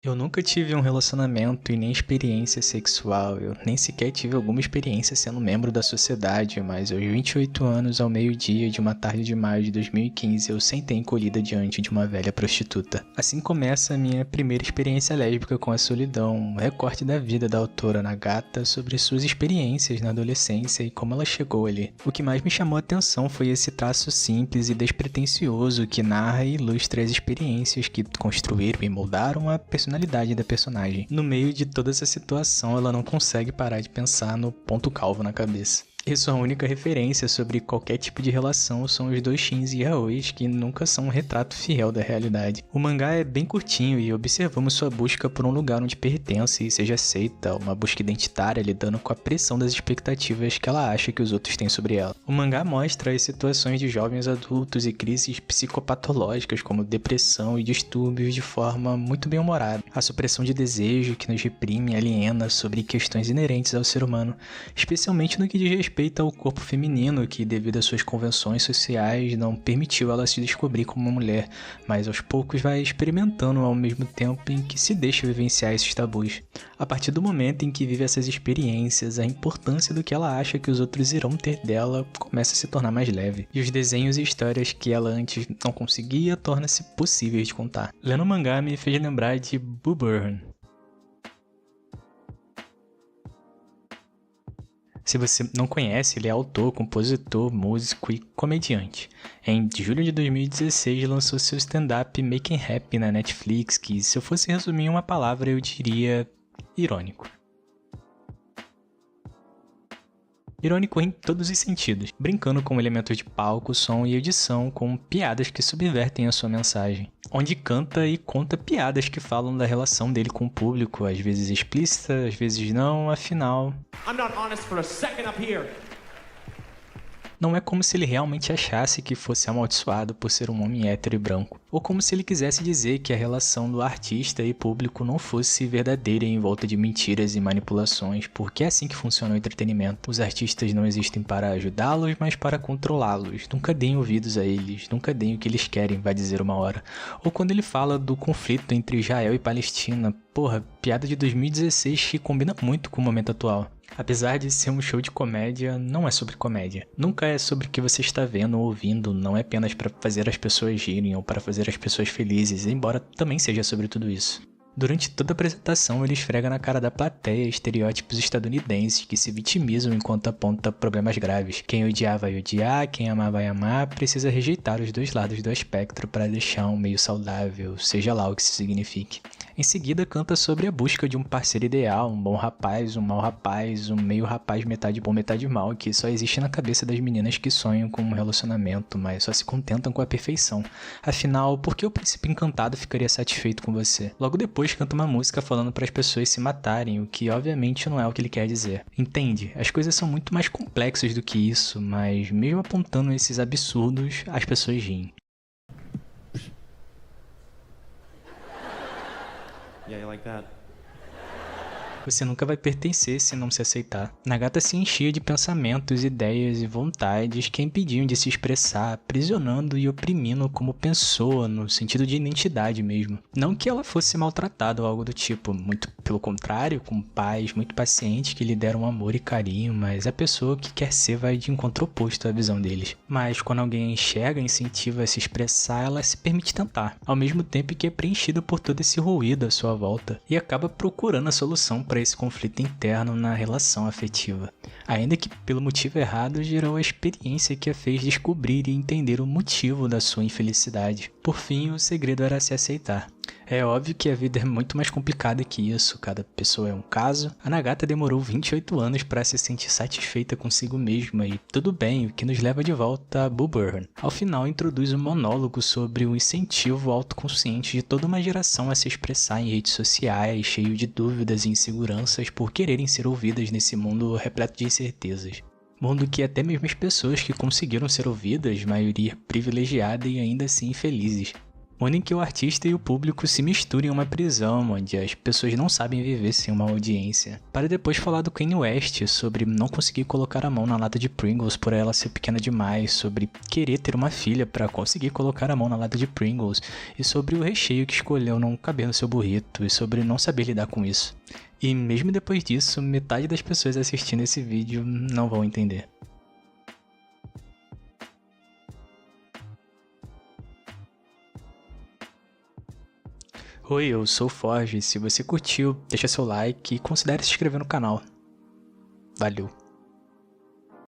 Eu nunca tive um relacionamento e nem experiência sexual, eu nem sequer tive alguma experiência sendo membro da sociedade, mas aos 28 anos, ao meio-dia de uma tarde de maio de 2015, eu sentei encolhida diante de uma velha prostituta. Assim começa a minha primeira experiência lésbica com a solidão, um recorte da vida da autora Nagata sobre suas experiências na adolescência e como ela chegou ali. O que mais me chamou a atenção foi esse traço simples e despretensioso que narra e ilustra as experiências que construíram e moldaram a personalidade da personagem. No meio de toda essa situação, ela não consegue parar de pensar no ponto calvo na cabeça. E sua única referência sobre qualquer tipo de relação são os dois Shins e Yaois, que nunca são um retrato fiel da realidade. O mangá é bem curtinho e observamos sua busca por um lugar onde pertence e seja aceita, uma busca identitária lidando com a pressão das expectativas que ela acha que os outros têm sobre ela. O mangá mostra as situações de jovens adultos e crises psicopatológicas como depressão e distúrbios de forma muito bem-humorada. A supressão de desejo que nos reprime e aliena sobre questões inerentes ao ser humano, especialmente no que diz respeito ao corpo feminino, que devido às suas convenções sociais não permitiu ela se descobrir como uma mulher, mas aos poucos vai experimentando ao mesmo tempo em que se deixa vivenciar esses tabus. A partir do momento em que vive essas experiências, a importância do que ela acha que os outros irão ter dela começa a se tornar mais leve, e os desenhos e histórias que ela antes não conseguia tornam-se possíveis de contar. Lendo o mangá me fez lembrar de Boo Burnham. Se você não conhece, ele é autor, compositor, músico e comediante. Em julho de 2016 lançou seu stand-up Making Happy na Netflix, que se eu fosse resumir em uma palavra eu diria irônico. Irônico em todos os sentidos, brincando com elementos de palco, som e edição com piadas que subvertem a sua mensagem. Onde canta e conta piadas que falam da relação dele com o público, às vezes explícita, às vezes não, afinal... I'm not honest for a second up here. Não é como se ele realmente achasse que fosse amaldiçoado por ser um homem hétero e branco, ou como se ele quisesse dizer que a relação do artista e público não fosse verdadeira em volta de mentiras e manipulações, porque é assim que funciona o entretenimento. Os artistas não existem para ajudá-los, mas para controlá-los. Nunca deem ouvidos a eles, nunca deem o que eles querem, vai dizer uma hora. Ou quando ele fala do conflito entre Israel e Palestina, porra, piada de 2016 que combina muito com o momento atual. Apesar de ser um show de comédia, não é sobre comédia. Nunca é sobre o que você está vendo ou ouvindo, não é apenas para fazer as pessoas rirem ou para fazer as pessoas felizes, embora também seja sobre tudo isso. Durante toda a apresentação, ele esfrega na cara da plateia estereótipos estadunidenses que se vitimizam enquanto aponta problemas graves. Quem odiar vai odiar, quem amar vai amar, precisa rejeitar os dois lados do espectro para deixar um meio saudável, seja lá o que isso signifique. Em seguida, canta sobre a busca de um parceiro ideal, um bom rapaz, um mau rapaz, um meio rapaz metade bom metade mal, que só existe na cabeça das meninas que sonham com um relacionamento, mas só se contentam com a perfeição. Afinal, por que o príncipe encantado ficaria satisfeito com você? Logo depois canta uma música falando para as pessoas se matarem, o que obviamente não é o que ele quer dizer. Entende? As coisas são muito mais complexas do que isso, mas mesmo apontando esses absurdos, as pessoas riem. Yeah, you like that? Você nunca vai pertencer se não se aceitar. Nagata se enchia de pensamentos, ideias e vontades que a impediam de se expressar, aprisionando e oprimindo como pessoa, no sentido de identidade mesmo. Não que ela fosse maltratada ou algo do tipo, muito pelo contrário, com pais muito pacientes que lhe deram amor e carinho, mas a pessoa que quer ser vai de encontro oposto à visão deles. Mas quando alguém a enxerga e incentiva a se expressar, ela se permite tentar, ao mesmo tempo que é preenchida por todo esse ruído à sua volta, e acaba procurando a solução para esse conflito interno na relação afetiva. Ainda que pelo motivo errado, gerou a experiência que a fez descobrir e entender o motivo da sua infelicidade. Por fim, o segredo era se aceitar. É óbvio que a vida é muito mais complicada que isso, cada pessoa é um caso. A Nagata demorou 28 anos para se sentir satisfeita consigo mesma e tudo bem, o que nos leva de volta a Boo Burnham. Ao final introduz um monólogo sobre o incentivo autoconsciente de toda uma geração a se expressar em redes sociais, cheio de dúvidas e inseguranças por quererem ser ouvidas nesse mundo repleto de incertezas. Mundo que até mesmo as pessoas que conseguiram ser ouvidas, maioria privilegiada e ainda assim infelizes. onde em que o artista e o público se misturam em uma prisão, onde as pessoas não sabem viver sem uma audiência. Para depois falar do Kanye West, sobre não conseguir colocar a mão na lata de Pringles por ela ser pequena demais, sobre querer ter uma filha para conseguir colocar a mão na lata de Pringles, e sobre o recheio que escolheu não caber no seu burrito, e sobre não saber lidar com isso. E mesmo depois disso, metade das pessoas assistindo esse vídeo não vão entender. Oi, eu sou o Forge. Se você curtiu, deixa seu like e considere se inscrever no canal. Valeu!